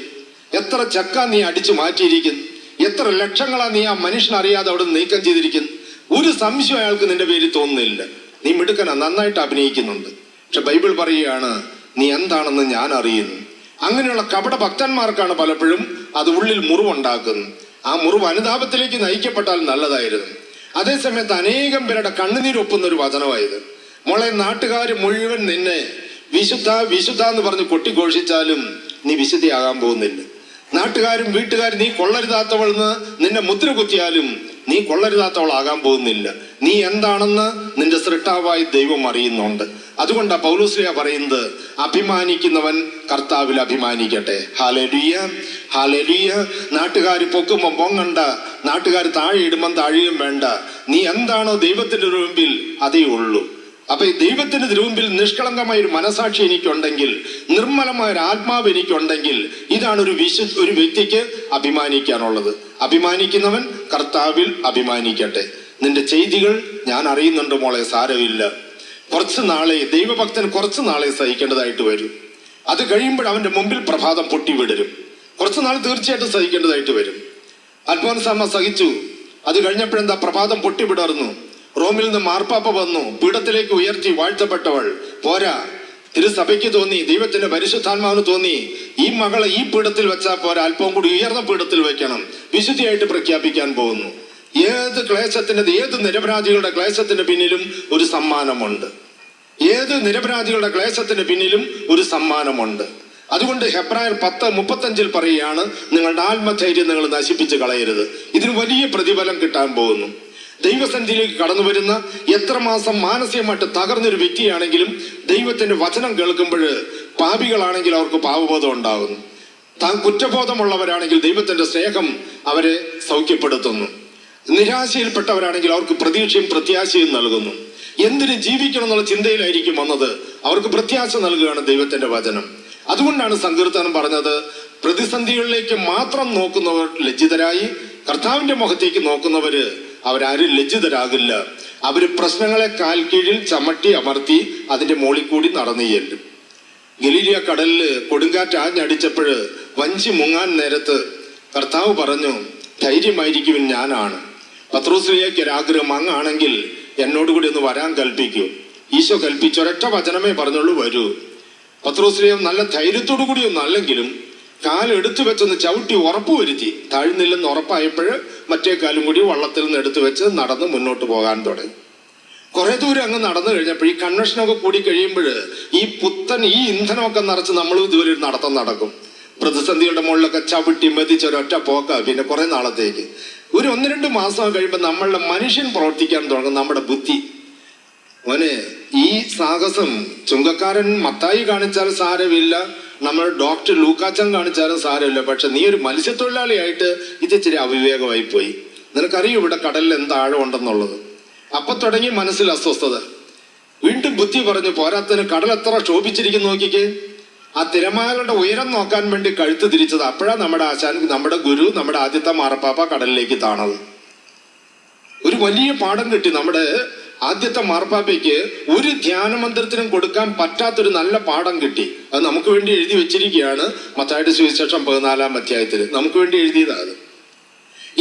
എത്ര ചക്ക നീ അടിച്ചു മാറ്റിയിരിക്കുന്നു, എത്ര ലക്ഷങ്ങളാ നീ ആ മനുഷ്യനറിയാതെ അവിടെ നീക്കം ചെയ്തിരിക്കുന്നു. ഒരു സംശയം അയാൾക്ക് നിന്റെ പേരിൽ തോന്നുന്നില്ല. നീ മിടുക്കനാ, നന്നായിട്ട് അഭിനയിക്കുന്നുണ്ട്. പക്ഷെ ബൈബിൾ പറയുകയാണ്, നീ എന്താണെന്ന് ഞാൻ അറിയുന്നു. അങ്ങനെയുള്ള കപട ഭക്തന്മാർക്കാണ് പലപ്പോഴും അത് ഉള്ളിൽ മുറിവുണ്ടാക്കുന്നത്. ആ മുറിവ് അനുതാപത്തിലേക്ക് നയിക്കപ്പെട്ടാൽ നല്ലതായിരുന്നു. അതേസമയത്ത് അനേകം പേരുടെ കണ്ണുനീരൊപ്പുന്ന ഒരു വചനമായത്. മോളെ, നാട്ടുകാർ മുഴുവൻ നിന്നെ വിശുദ്ധ വിശുദ്ധ എന്ന് പറഞ്ഞ് കൊട്ടിഘോഷിച്ചാലും നീ വിശുദ്ധിയാകാൻ പോകുന്നില്ല. നാട്ടുകാരും വീട്ടുകാരും നീ കൊള്ളരുതാത്തവളെന്ന് നിന്നെ മുദ്ര കുത്തിയാലും നീ കൊള്ളരുതാത്തവളാകാൻ പോകുന്നില്ല. നീ എന്താണെന്ന് നിന്റെ സൃഷ്ടാവായി ദൈവം അറിയുന്നുണ്ട്. അതുകൊണ്ടാ പൗലോസ്ലീഹ പറയുന്നത്, അഭിമാനിക്കുന്നവൻ കർത്താവിൽ അഭിമാനിക്കട്ടെ. Hallelujah, hallelujah. നാട്ടുകാർ പൊക്കുമ്പം പൊങ്ങണ്ട, നാട്ടുകാർ താഴെ ഇടുമ്പം താഴെയും വേണ്ട. നീ എന്താണോ ദൈവത്തിന്റെ മുമ്പിൽ അതേ ഉള്ളൂ. അപ്പൊ ഈ ദൈവത്തിന്റെ തിരുമുമ്പിൽ നിഷ്കളങ്കമായ ഒരു മനസാക്ഷി എനിക്കുണ്ടെങ്കിൽ, നിർമ്മലമായ ഒരു ആത്മാവ് എനിക്കുണ്ടെങ്കിൽ, ഇതാണ് ഒരു വ്യക്തിക്ക് അഭിമാനിക്കാനുള്ളത്. അഭിമാനിക്കുന്നവൻ കർത്താവിൽ അഭിമാനിക്കട്ടെ. നിന്റെ ചെയ്തികൾ ഞാൻ അറിയുന്നുണ്ട് മോളെ, സാരമില്ല. കുറച്ച് നാളെ ദൈവഭക്തന് കുറച്ച് നാളെ സഹിക്കേണ്ടതായിട്ട് വരും. അത് കഴിയുമ്പോൾ അവന്റെ മുമ്പിൽ പ്രഭാതം പൊട്ടിവിടരും. കുറച്ചു നാൾ തീർച്ചയായിട്ടും സഹിക്കേണ്ടതായിട്ട് വരും. അൽഫോൻസാമ്മ സഹിച്ചു. അത് കഴിഞ്ഞപ്പോഴെന്താ, പ്രഭാതം പൊട്ടിവിടർന്നു. റോമിൽ നിന്ന് മാർപ്പാപ്പ വന്നു, പീഠത്തിലേക്ക് ഉയർത്തി വാഴ്ത്തപ്പെട്ടവൾ. പോരാ, തിരുസഭയ്ക്ക് തോന്നി, ദൈവത്തിന്റെ പരിശുദ്ധാത്മാവിന് തോന്നി, ഈ മകളെ ഈ പീഠത്തിൽ വെച്ചാൽ പോരാ, അല്പം കൂടി ഉയർന്ന പീഠത്തിൽ വെക്കണം. വിശുദ്ധിയായിട്ട് പ്രഖ്യാപിക്കാൻ പോകുന്നു. ഏത് ക്ലേശത്തിന്റെ, ഏത് നിരപരാധികളുടെ ക്ലേശത്തിന്റെ പിന്നിലും ഒരു സമ്മാനമുണ്ട്. ഏത് നിരപരാധികളുടെ ക്ലേശത്തിന്റെ പിന്നിലും ഒരു സമ്മാനമുണ്ട്. അതുകൊണ്ട് ഹെബ്രായർ 10:35 പറയുകയാണ്, നിങ്ങളുടെ ആത്മധൈര്യം നിങ്ങൾ നശിപ്പിച്ച് കളയരുത്. ഇതിന് വലിയ പ്രതിഫലം കിട്ടാൻ പോകുന്നു. ദൈവസന്നിധിയിലേക്ക് കടന്നു വരുന്ന എത്രമാസം മാനസികമായിട്ട് തകർന്നൊരു വ്യക്തിയാണെങ്കിലും ദൈവത്തിന്റെ വചനം കേൾക്കുമ്പോൾ, പാപികളാണെങ്കിൽ അവർക്ക് പാപബോധം ഉണ്ടാകുന്നു. താൻ കുറ്റബോധമുള്ളവരാണെങ്കിൽ ദൈവത്തിന്റെ സ്നേഹം അവരെ സൗഖ്യപ്പെടുത്തുന്നു. നിരാശയിൽപ്പെട്ടവരാണെങ്കിൽ അവർക്ക് പ്രതീക്ഷയും പ്രത്യാശയും നൽകുന്നു. എന്തിന് ജീവിക്കണം എന്നുള്ള ചിന്തയിലായിരിക്കും വന്നത്, അവർക്ക് പ്രത്യാശ നൽകുകയാണ് ദൈവത്തിന്റെ വചനം. അതുകൊണ്ടാണ് സങ്കീർത്തനം പറഞ്ഞത്, പ്രതിസന്ധികളിലേക്ക് മാത്രം നോക്കുന്നവർ ലജ്ജിതരായി, കർത്താവിന്റെ മുഖത്തേക്ക് നോക്കുന്നവര് അവരാരും ലജ്ജിതരാകില്ല. അവര് പ്രശ്നങ്ങളെ കാൽ കീഴിൽ ചമട്ടി അമർത്തി അതിന്റെ മോളിൽ കൂടി നടന്നു ചെല്ലും. ഗലീലിയ കടലില് കൊടുങ്കാറ്റ് ആഞ്ഞടിച്ചപ്പോഴ് വഞ്ചി മുങ്ങാൻ നേരത്ത് കർത്താവ് പറഞ്ഞു, ധൈര്യമായിരിക്കും, ഞാനാണ്. പത്രോസ്ലീഹയ്ക്ക് ഒരാഗ്രഹം, അങ്ങാണെങ്കിൽ എന്നോടുകൂടി ഒന്ന് വരാൻ കൽപ്പിക്കൂ. ഈശോ കൽപ്പിച്ച ഒരൊറ്റ വചനമേ പറഞ്ഞുള്ളൂ, വരൂ. പത്രോസ്ലീഹ നല്ല ധൈര്യത്തോടു കൂടിയൊന്നും അല്ലെങ്കിലും കാലെടുത്തു വെച്ചൊന്ന് ചവിട്ടി ഉറപ്പുവരുത്തി. താഴ്ന്നില്ലെന്ന് ഉറപ്പായപ്പോൾ മറ്റേ കാലും കൂടി വള്ളത്തിൽ നിന്ന് എടുത്തു വെച്ച് നടന്ന് മുന്നോട്ട് പോകാൻ തുടങ്ങി. കുറെ ദൂരം അങ്ങ് നടന്നു കഴിഞ്ഞപ്പോൾ ഈ കൺവെൻഷനൊക്കെ കൂടി കഴിയുമ്പോൾ ഈ ഇന്ധനമൊക്കെ നിറച്ച് നമ്മൾ ഇതുവരെ ഒരു നടത്തം നടക്കും. പ്രതിസന്ധിയുടെ മുകളിലൊക്കെ ചവിട്ടി മെതിച്ച ഒരൊറ്റ പോക്ക. പിന്നെ കുറെ നാളത്തേക്ക്, ഒരു 1-2 മാസം കഴിയുമ്പോൾ നമ്മളുടെ മനുഷ്യൻ പ്രവർത്തിക്കാൻ തുടങ്ങും, നമ്മുടെ ബുദ്ധി. മോനെ, ഈ സാഹസം ചുങ്കക്കാരൻ മത്തായി കാണിച്ചാൽ സാരമില്ല, നമ്മൾ ഡോക്ടർ ലൂക്കാച്ചൻ കാണിച്ചാലും സാരമില്ല. പക്ഷെ നീ ഒരു മത്സ്യത്തൊഴിലാളിയായിട്ട് ഇത് ഇച്ചിരി അവിവേകമായി പോയി. നിനക്കറിയും ഇവിടെ കടലിൽ എന്താഴം ഉണ്ടെന്നുള്ളത്. അപ്പൊ തുടങ്ങി മനസ്സിൽ അസ്വസ്ഥത. വീണ്ടും ബുദ്ധി പറഞ്ഞു, പോരാത്തതിന് കടൽ എത്ര ക്ഷോഭിച്ചിരിക്കുന്നു നോക്കിക്കേ. ആ തിരമാലകളുടെ ഉയരം നോക്കാൻ വേണ്ടി കഴുത്ത് തിരിച്ചത്. അപ്പോഴാ നമ്മുടെ ആശാൻ, നമ്മുടെ ഗുരു, നമ്മുടെ ആദ്യത്തെ മാർപ്പാപ്പ കടലിലേക്ക് താണത്. ഒരു വലിയ പാഠം കിട്ടി. നമ്മുടെ ആദ്യത്തെ മാർപ്പാപ്പയ്ക്ക് ഒരു ധ്യാനമന്ത്രത്തിനും കൊടുക്കാൻ പറ്റാത്തൊരു നല്ല പാഠം കിട്ടി. അത് നമുക്ക് വേണ്ടി എഴുതി വെച്ചിരിക്കുകയാണ്. മത്തായിയുടെ സുവിശേഷം 14-ാം അധ്യായത്തിൽ നമുക്ക് വേണ്ടി എഴുതിയതാണ്.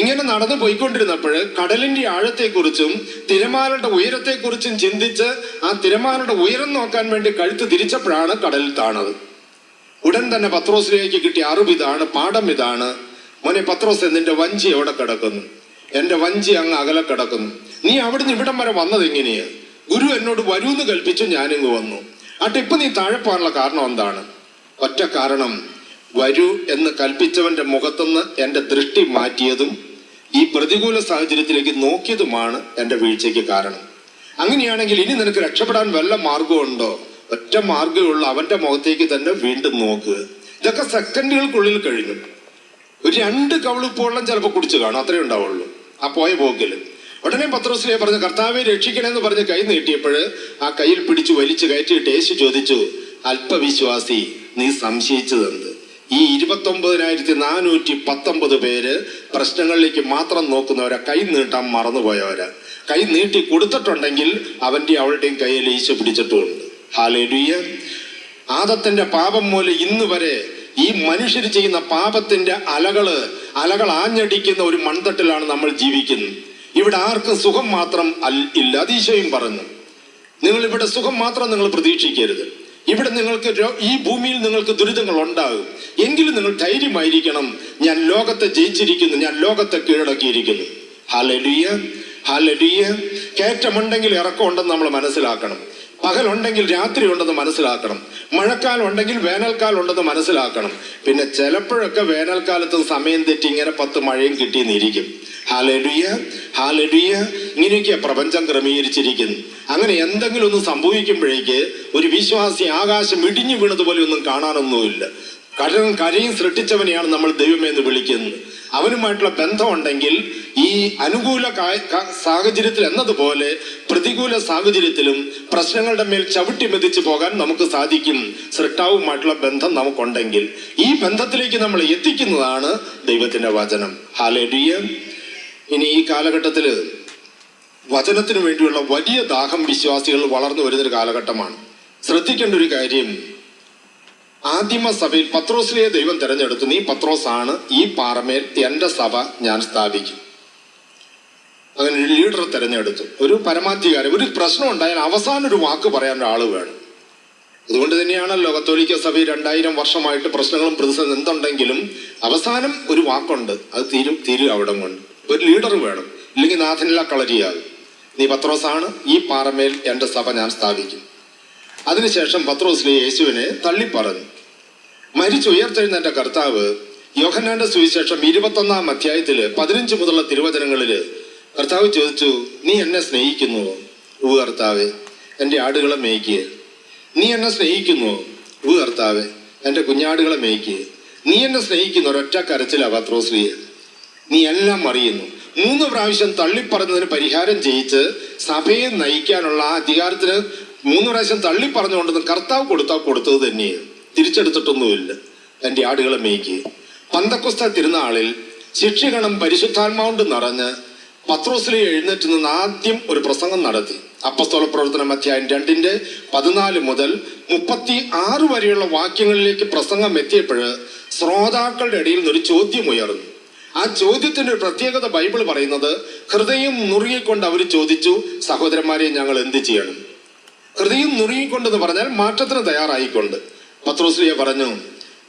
ഇങ്ങനെ നടന്നു പോയിക്കൊണ്ടിരുന്നപ്പോൾ കടലിന്റെ ആഴത്തെക്കുറിച്ചും തിരമാലയുടെ ഉയരത്തെക്കുറിച്ചും ചിന്തിച്ച് ആ തിരമാലയുടെ ഉയരം നോക്കാൻ വേണ്ടി കഴുത്ത് തിരിച്ചപ്പോഴാണ് കടലിൽ താണത്. ഉടൻ തന്നെ പത്രോസിലേക്ക് കിട്ടിയ അറിവ് ഇതാണ്, പാഠം ഇതാണ്. മോനെ പത്രോസ്, നിന്റെ വഞ്ചി എവിടെ കിടക്കുന്നു? എന്റെ വഞ്ചി അങ്ങ് അകലെ കിടക്കുന്നു. നീ അവിടുന്ന് ഇവിടം വരെ വന്നത് എങ്ങനെയാ? ഗുരു എന്നോട് വരൂന്ന് കൽപ്പിച്ചു, ഞാനിങ്ങ് വന്നു. ഇപ്പൊ നീ താഴെ പോകാനുള്ള കാരണം എന്താണ്? ഒറ്റ കാരണം, വരൂ എന്ന് കൽപ്പിച്ചവന്റെ മുഖത്തുനിന്ന് എന്റെ ദൃഷ്ടി മാറ്റിയതും ഈ പ്രതികൂല സാഹചര്യത്തിലേക്ക് നോക്കിയതുമാണ് എന്റെ വീഴ്ചയ്ക്ക് കാരണം. അങ്ങനെയാണെങ്കിൽ ഇനി നിനക്ക് രക്ഷപ്പെടാൻ വല്ല മാർഗമുണ്ടോ? ഒറ്റ മാർഗമുള്ള അവന്റെ മുഖത്തേക്ക് തന്നെ വീണ്ടും നോക്കുക. ഇതൊക്കെ സെക്കൻഡുകൾക്കുള്ളിൽ കഴിഞ്ഞു. ഒരു 2 കവളുപ്പ് വെള്ളം ചിലപ്പോൾ കുടിച്ചു കാണും, അത്രേ ഉണ്ടാവുള്ളൂ ആ പോയ പോക്കില്. ഉടനെ പത്രോസ്ലീഹ പറഞ്ഞു, കർത്താവെ രക്ഷിക്കണമെന്ന് പറഞ്ഞ് കൈ നീട്ടിയപ്പോൾ ആ കയ്യിൽ പിടിച്ചു വലിച്ചു കയറ്റിയിട്ട് യേശു ചോദിച്ചു, അല്പവിശ്വാസി, നീ സംശയിച്ചതെന്ത്? ഈ 29,419 പേര് പ്രശ്നങ്ങളിലേക്ക് മാത്രം നോക്കുന്നവരാ, കൈ നീട്ടാൻ മറന്നുപോയവരാ. കൈ നീട്ടി കൊടുത്തിട്ടുണ്ടെങ്കിൽ അവന്റെ അവളുടെയും കയ്യിൽ ഈശോ പിടിച്ചിട്ടുമുണ്ട്. ഹല്ലേലൂയ. ആദത്തിന്റെ പാപം മൂലം ഇന്ന് വരെ ഈ മനുഷ്യർ ചെയ്യുന്ന പാപത്തിന്റെ അലകൾ ആഞ്ഞടിക്കുന്ന ഒരു മൺതട്ടിലാണ് നമ്മൾ ജീവിക്കുന്നത്. ഇവിടെ ആർക്കും സുഖം മാത്രം ഇല്ല. അതീശയും പറഞ്ഞു, നിങ്ങൾ ഇവിടെ സുഖം മാത്രം നിങ്ങൾ പ്രതീക്ഷിക്കരുത്. ഇവിടെ നിങ്ങൾക്ക് ഈ ഭൂമിയിൽ നിങ്ങൾക്ക് ദുരിതങ്ങൾ ഉണ്ടാകും. എങ്കിലും നിങ്ങൾ ധൈര്യമായിരിക്കണം, ഞാൻ ലോകത്തെ ജയിച്ചിരിക്കുന്നു, ഞാൻ ലോകത്തെ കീഴടക്കിയിരിക്കുന്നു. Hallelujah, hallelujah. കയറ്റമുണ്ടെങ്കിൽ ഇറക്കമുണ്ടെന്ന് നമ്മൾ മനസ്സിലാക്കണം. പകലുണ്ടെങ്കിൽ രാത്രി ഉണ്ടെന്ന് മനസ്സിലാക്കണം. മഴക്കാലം ഉണ്ടെങ്കിൽ വേനൽക്കാലം ഉണ്ടെന്ന് മനസ്സിലാക്കണം. പിന്നെ ചിലപ്പോഴൊക്കെ വേനൽക്കാലത്തും സമയം തെറ്റി ഇങ്ങനെ 10 മഴയും കിട്ടിയെന്നിരിക്കും. Hallelujah, hallelujah. ഇങ്ങനെയൊക്കെയാ പ്രപഞ്ചം ക്രമീകരിച്ചിരിക്കുന്നു. അങ്ങനെ എന്തെങ്കിലും ഒന്ന് സംഭവിക്കുമ്പോഴേക്ക് ഒരു വിശ്വാസി ആകാശം ഇടിഞ്ഞു വീണതുപോലെ ഒന്നും കാണാനൊന്നുമില്ല. കരയും സൃഷ്ടിച്ചവനെയാണ് നമ്മൾ ദൈവമേ എന്ന് വിളിക്കുന്നത്. അവനുമായിട്ടുള്ള ബന്ധമുണ്ടെങ്കിൽ ഈ അനുകൂല സാഹചര്യത്തിൽ എന്നതുപോലെ പ്രതികൂല സാഹചര്യത്തിലും പ്രശ്നങ്ങളുടെ മേൽ ചവിട്ടി മെതിച്ചു പോകാൻ നമുക്ക് സാധിക്കും. സൃഷ്ടാവുമായിട്ടുള്ള ബന്ധം നമുക്കുണ്ടെങ്കിൽ ഈ ബന്ധത്തിലേക്ക് നമ്മൾ എത്തിക്കുന്നതാണ് ദൈവത്തിന്റെ വചനം. ഹല്ലേലൂയ. ഇനി ഈ കാലഘട്ടത്തില് വചനത്തിന് വേണ്ടിയുള്ള വലിയ ദാഹം വിശ്വാസികൾ വളർന്നു വരുന്നൊരു കാലഘട്ടമാണ്. ശ്രദ്ധിക്കേണ്ട ഒരു കാര്യം, ആദിമ സഭയിൽ പത്രോസിനെ ദൈവം തെരഞ്ഞെടുത്തു. നീ പത്രോസാണ്, ഈ പാറമേൽ എന്റെ സഭ ഞാൻ സ്ഥാപിക്കും. അങ്ങനെ ഒരു ലീഡർ തെരഞ്ഞെടുത്തു, ഒരു പരമാധികാരം. ഒരു പ്രശ്നം ഉണ്ടായാൽ അവസാനം ഒരു വാക്ക് പറയാൻ ഒരാള് വേണം. അതുകൊണ്ട് തന്നെയാണല്ലോ കത്തോലിക്ക സഭയിൽ 2000 വർഷമായിട്ട് പ്രശ്നങ്ങളും പ്രതിസന്ധി എന്തുണ്ടെങ്കിലും അവസാനം ഒരു വാക്കുണ്ട്, അത് തീരും അവിടെ കൊണ്ട്. ഒരു ലീഡർ വേണം, ഇല്ലെങ്കിൽ നാഥനില്ല കളരിയാകും. നീ പത്രോസാണ്, ഈ പാറമേൽ എന്റെ സഭ ഞാൻ സ്ഥാപിക്കും. അതിനുശേഷം പത്രോസിലെ യേശുവിനെ തള്ളിപ്പറഞ്ഞു. മരിച്ചുയർത്തെഴുന്നേറ്റ കർത്താവ് യോഹന്നാന്റെ സുവിശേഷം 21-ാം അധ്യായത്തില് 15 മുതലുള്ള തിരുവചനങ്ങളില് കർത്താവ് ചോദിച്ചു, നീ എന്നെ സ്നേഹിക്കുന്നുവോ? ഉവ്വ് കർത്താവേ, എന്റെ ആടുകളെ മേയ്ക്കുക. നീ എന്നെ സ്നേഹിക്കുന്നുവോ? ഉവ്വ് കർത്താവേ, എന്റെ കുഞ്ഞാടുകളെ മേയ്ക്കുക. നീ എന്നെ സ്നേഹിക്കുന്നു. ഒരൊറ്റ കരച്ചിലാ പത്രോസ്ലിയെ. നീ എല്ലാം അറിയുന്നു. 3 പ്രാവശ്യം തള്ളിപ്പറഞ്ഞതിന് പരിഹാരം ചെയ്യിച്ച് സഭയെ നയിക്കാനുള്ള ആ അധികാരത്തിന് 3 പ്രാവശ്യം തള്ളിപ്പറഞ്ഞുകൊണ്ടെന്ന് കർത്താവ് കൊടുത്തത് തന്നെയാണ്. തിരിച്ചെടുത്തിട്ടൊന്നുമില്ല. എന്റെ ആടുകളെ മേയ്ക്കുക. പന്തക്കൊസ്ത തിരുനാളിൽ ശിഷ്യഗണം പരിശുദ്ധാത്മാവുകൊണ്ട് നിറഞ്ഞ് പത്രോസിലെ എഴുന്നേറ്റ് നിന്ന് ആദ്യം ഒരു പ്രസംഗം നടത്തി. അപ്പസ്തോല പ്രവർത്തനം അധ്യായം 2-14 മുതൽ 36 വരെയുള്ള വാക്യങ്ങളിലേക്ക് പ്രസംഗം എത്തിയപ്പോൾ ശ്രോതാക്കളുടെ ഇടയിൽ നിന്നൊരു ചോദ്യം ഉയർന്നു. ആ ചോദ്യത്തിന്റെ ഒരു പ്രത്യേകത ബൈബിൾ പറയുന്നത്, ഹൃദയം നുറുകിക്കൊണ്ട് അവർ ചോദിച്ചു, സഹോദരന്മാരെ ഞങ്ങൾ എന്ത് ചെയ്യണം? ഹൃദയം നുറുകിക്കൊണ്ടെന്ന് പറഞ്ഞാൽ മാറ്റത്തിന് തയ്യാറായിക്കൊണ്ട്. പത്രോസ്ലിയ പറഞ്ഞു,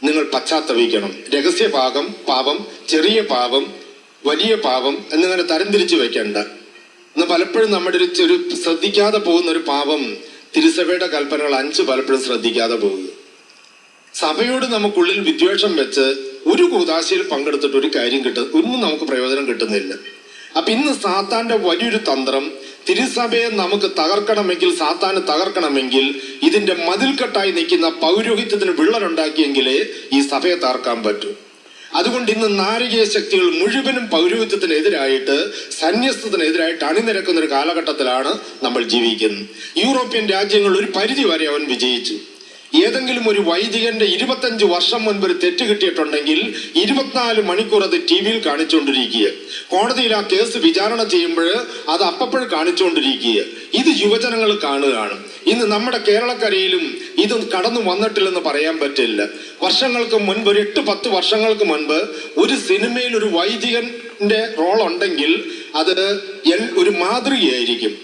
നിങ്ങൾ പശ്ചാത്തപിക്കണം. രഹസ്യ പാപം, ചെറിയ പാപം, വലിയ പാപം എന്നിങ്ങനെ തരംതിരിച്ചു വെക്കണ്ട. ഇന്ന് പലപ്പോഴും നമ്മുടെ ഒരു ശ്രദ്ധിക്കാതെ പോകുന്ന ഒരു പാപം, തിരുസഭയുടെ കൽപ്പനകൾ 5 പലപ്പോഴും ശ്രദ്ധിക്കാതെ പോകുക. സഭയോട് നമുക്കുള്ളിൽ വിദ്വേഷം വെച്ച് ഒരു കൂദാശയിൽ പങ്കെടുത്തിട്ട് ഒരു കാര്യം ഒന്നും നമുക്ക് പ്രയോജനം കിട്ടുന്നില്ല. അപ്പൊ ഇന്ന് സാത്താന്റെ വലിയൊരു തന്ത്രം, തിരുസഭയെ നമുക്ക് തകർക്കണമെങ്കിൽ, സാത്താന് തകർക്കണമെങ്കിൽ ഇതിന്റെ മതിൽക്കെട്ടായി നിൽക്കുന്ന പൗരോഹിത്യത്തിന് വിള്ളലുണ്ടാക്കിയെങ്കിലേ ഈ സഭയെ തകർക്കാൻ പറ്റൂ. അതുകൊണ്ട് ഇന്ന് നാരകീയ ശക്തികൾ മുഴുവനും പൗരോഹിത്യത്തിനെതിരായിട്ട്, സന്യസ്തത്തിനെതിരായിട്ട് അണിനിരക്കുന്ന ഒരു കാലഘട്ടത്തിലാണ് നമ്മൾ ജീവിക്കുന്നത്. യൂറോപ്യൻ രാജ്യങ്ങൾ ഒരു പരിധി വരെ അവൻ വിജയിച്ചു. ഏതെങ്കിലും ഒരു വൈദികന്റെ 25 വർഷം മുൻപ് ഒരു തെറ്റ് കിട്ടിയിട്ടുണ്ടെങ്കിൽ 24 മണിക്കൂർ അത് TV-യിൽ കാണിച്ചുകൊണ്ടിരിക്കുക. കോടതിയിൽ ആ കേസ് വിചാരണ ചെയ്യുമ്പോൾ അത് അപ്പോൾ കാണിച്ചുകൊണ്ടിരിക്കുക. ഇത് യുവജനങ്ങൾ കാണുകയാണ്. ഇന്ന് നമ്മുടെ കേരളക്കരയിലും ഇത് കടന്നു വന്നിട്ടില്ലെന്ന് പറയാൻ പറ്റില്ല. വർഷങ്ങൾക്ക് മുൻപ്, ഒരു 8-10 വർഷങ്ങൾക്ക് മുൻപ് ഒരു സിനിമയിൽ ഒരു വൈദികന്റെ റോൾ ഉണ്ടെങ്കിൽ അത് ഒരു മാതൃകയായിരിക്കും.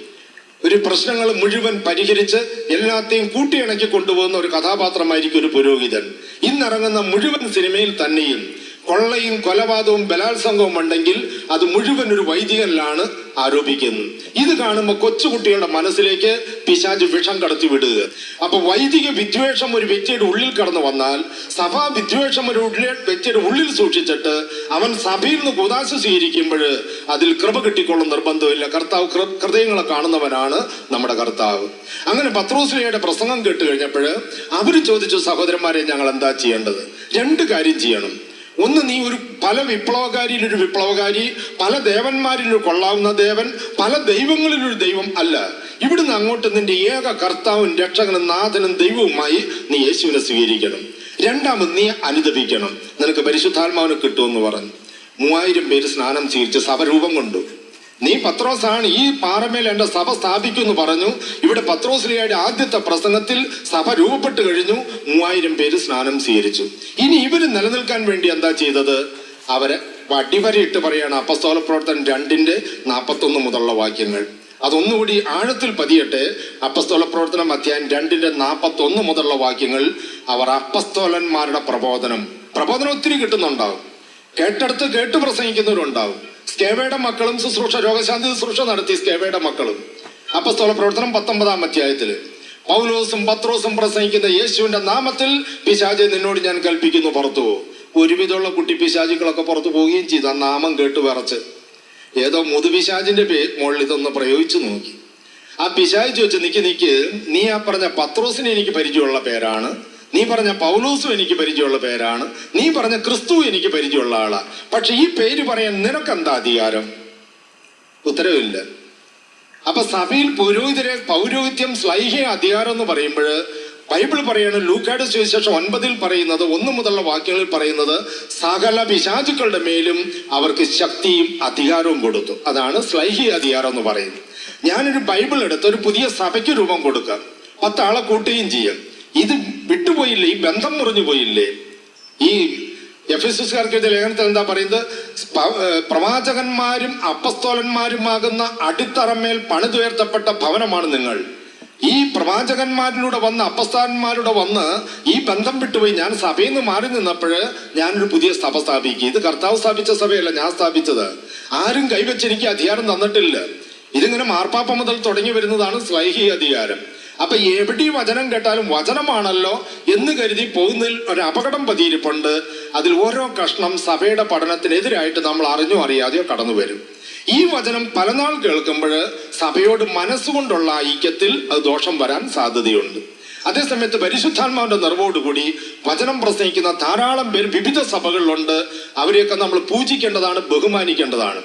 ഒരു പ്രശ്നങ്ങൾ മുഴുവൻ പരിഹരിച്ച് എല്ലാത്തെയും കൂട്ടിയിണക്കി കൊണ്ടുപോകുന്ന ഒരു കഥാപാത്രമായിരിക്കും ഒരു പുരോഹിതൻ. ഇന്നിറങ്ങുന്ന മുഴുവൻ സിനിമയിൽ തന്നെയും കൊള്ളയും കൊലപാതകവും ബലാത്സംഗവും ഉണ്ടെങ്കിൽ അത് മുഴുവൻ ഒരു വൈദികനിലാണ് ആരോപിക്കുന്നത്. ഇത് കാണുമ്പോൾ കൊച്ചുകുട്ടികളുടെ മനസ്സിലേക്ക് പിശാച് വിഷം കടത്തി വിടുക. അപ്പൊ വൈദിക വിദ്വേഷം ഒരു വ്യക്തിയുടെ ഉള്ളിൽ കടന്നു വന്നാൽ, സഭാ വിദ്വേഷം ഒരു വ്യക്തിയുടെ ഉള്ളിൽ സൂക്ഷിച്ചിട്ട് അവൻ സഭയിൽ നിന്ന് കൂദാശ സ്വീകരിക്കുമ്പോൾ അതിൽ കൃപ കിട്ടിക്കൊള്ളും നിർബന്ധമില്ല. കർത്താവ് ഹൃദയങ്ങളെ കാണുന്നവനാണ് നമ്മുടെ കർത്താവ്. അങ്ങനെ പത്രോസ്ലിയുടെ പ്രസംഗം കേട്ട് കഴിഞ്ഞപ്പോൾ അവര് ചോദിച്ചു, സഹോദരന്മാരെ ഞങ്ങൾ എന്താ ചെയ്യേണ്ടത്? 2 കാര്യം ചെയ്യണം. ഒന്ന്, നീ പല വിപ്ലവകാരിയിലൊരു വിപ്ലവകാരി, പല ദേവന്മാരിലൊരു കൊള്ളാവുന്ന ദേവൻ, പല ദൈവങ്ങളിലൊരു ദൈവം അല്ല. ഇവിടുന്ന് അങ്ങോട്ട് നിന്റെ ഏക കർത്താവും രക്ഷകനും നാഥനും ദൈവവുമായി നീ യേശുവിനെ സ്വീകരിക്കണം. 2, നീ അനുദപിക്കണം. നിനക്ക് പരിശുദ്ധാത്മാവിനെ കിട്ടുമെന്ന് പറഞ്ഞു. 3000 പേര് സ്നാനം സ്വീകരിച്ച് സഭ രൂപം കൊണ്ടു. നീ പത്രോസാണ്, ഈ പാറമേൽ എന്റെ സഭ സ്ഥാപിക്കുമെന്ന് പറഞ്ഞു. ഇവിടെ പത്രോസ്ലിയുടെ ആദ്യത്തെ പ്രസംഗത്തിൽ സഭ രൂപപ്പെട്ടു കഴിഞ്ഞു. 3000 പേര് സ്നാനം സ്വീകരിച്ചു. ഇനി ഇവര് നിലനിൽക്കാൻ വേണ്ടി എന്താ ചെയ്തത്? അവരെ അടിവരയിട്ട് പറയാണ്. അപ്പസ്തോല പ്രവർത്തനം 2-41 മുതലുള്ള വാക്യങ്ങൾ അതൊന്നുകൂടി ആഴത്തിൽ പതിയട്ടെ. അപ്പസ്തോല പ്രവർത്തനം അധ്യായം 2-41 മുതലുള്ള വാക്യങ്ങൾ. അവർ അപ്പസ്തോലന്മാരുടെ പ്രബോധനം ഒത്തിരി കിട്ടുന്നുണ്ടാവും. കേട്ട് പ്രസംഗിക്കുന്നവരുണ്ടാവും. സ്കേവയുടെ മക്കളും രോഗശാന്തി ശുശ്രൂഷ നടത്തി. സ്കേവയുടെ മക്കളും അപ്പസ്തോല പ്രവർത്തനം 19-ാം അധ്യായത്തില് പൗലോസും പത്രോസും പ്രസംഗിക്കുന്ന യേശുവിന്റെ നാമത്തിൽ പിശാചെ നിന്നോട് ഞാൻ കൽപ്പിക്കുന്നു പുറത്തു പോ. ഒരുവിധമുള്ള കുട്ടി പിശാചുക്കളൊക്കെ പുറത്തു പോവുകയും ചെയ്തു. ആ നാമം കേട്ട് വിറച്ച് ഏതോ മുതുപിശാചിന്റെ മുകളിൽ ഇതൊന്ന് പ്രയോഗിച്ചു നോക്കി. ആ പിശാച് ചോദിച്ചു, നിക്ക് നീ ആ പറഞ്ഞ പത്രോസിന് എനിക്ക് പരിചയമുള്ള പേരാണ്, നീ പറഞ്ഞ പൗലോസും എനിക്ക് പരിചയമുള്ള പേരാണ്, നീ പറഞ്ഞ ക്രിസ്തു എനിക്ക് പരിചയമുള്ള ആളാ, പക്ഷെ ഈ പേര് പറയാൻ നിനക്കെന്താ അധികാരം? ഉത്തരവില്ല. അപ്പൊ സഭയിൽ പൗരോഹിത്യം ശ്ലൈഹിക അധികാരം എന്ന് പറയുമ്പോൾ ബൈബിൾ പറയാണ്, ലൂക്കായുടെ സുവിശേഷം 9-ൽ പറയുന്നത്, 1 മുതലുള്ള വാക്യങ്ങളിൽ പറയുന്നത്, സകല പിശാചുക്കളുടെ മേലും അവർക്ക് ശക്തിയും അധികാരവും കൊടുത്തു. അതാണ് ശ്ലൈഹിക അധികാരം എന്ന് പറയുന്നത്. ഞാനൊരു ബൈബിൾ എടുത്ത് ഒരു പുതിയ സഭയ്ക്ക് രൂപം കൊടുക്കാം, 10 ആളെ കൂട്ടുകയും ചെയ്യാം. ഇത് വിട്ടുപോയില്ലേ? ഈ ബന്ധം മുറിഞ്ഞു പോയില്ലേ? ഈ എഫെസ്യസ്കാർക്ക് ലേഖനത്തിൽ എന്താ പറയുന്നത്? പ്രവാചകന്മാരും അപ്പസ്തോലന്മാരുമാകുന്ന അടിത്തറമേൽ പണിതുയർത്തപ്പെട്ട ഭവനമാണ് നിങ്ങൾ. ഈ പ്രവാചകന്മാരിലൂടെ വന്ന് അപ്പസ്തോലന്മാരുടെ വന്ന് ഈ ബന്ധം വിട്ടുപോയി ഞാൻ സഭയിൽ നിന്ന് മാറി നിന്നപ്പോൾ ഞാനൊരു പുതിയ സഭ സ്ഥാപിക്കുക. ഇത് കർത്താവ് സ്ഥാപിച്ച സഭയല്ല, ഞാൻ സ്ഥാപിച്ചത്. ആരും കൈവച്ചെനിക്ക് അധികാരം തന്നിട്ടില്ല. ഇതിങ്ങനെ മാർപ്പാപ്പ മുതൽ തുടങ്ങി വരുന്നതാണ് ശ്ലൈഹിക അധികാരം. അപ്പൊ എവിടെ വചനം കേട്ടാലും വചനമാണല്ലോ എന്ന് കരുതി പോകുന്നതിൽ ഒരു അപകടം പതിയിരിപ്പുണ്ട്. അതിൽ ഓരോ കഷ്ണം സഭയുടെ പഠനത്തിനെതിരായിട്ട് നമ്മൾ അറിഞ്ഞോ അറിയാതെയോ കടന്നു വരും. ഈ വചനം പലനാൾ കേൾക്കുമ്പോൾ സഭയോട് മനസ്സുകൊണ്ടുള്ള ഐക്യത്തിൽ അത് ദോഷം വരാൻ സാധ്യതയുണ്ട്. അതേസമയത്ത് പരിശുദ്ധാത്മാവിന്റെ നിറവോടുകൂടി വചനം പ്രസംഗിക്കുന്ന ധാരാളം പേര് വിവിധ സഭകളിലുണ്ട്. അവരെയൊക്കെ നമ്മൾ പൂജിക്കേണ്ടതാണ്, ബഹുമാനിക്കേണ്ടതാണ്.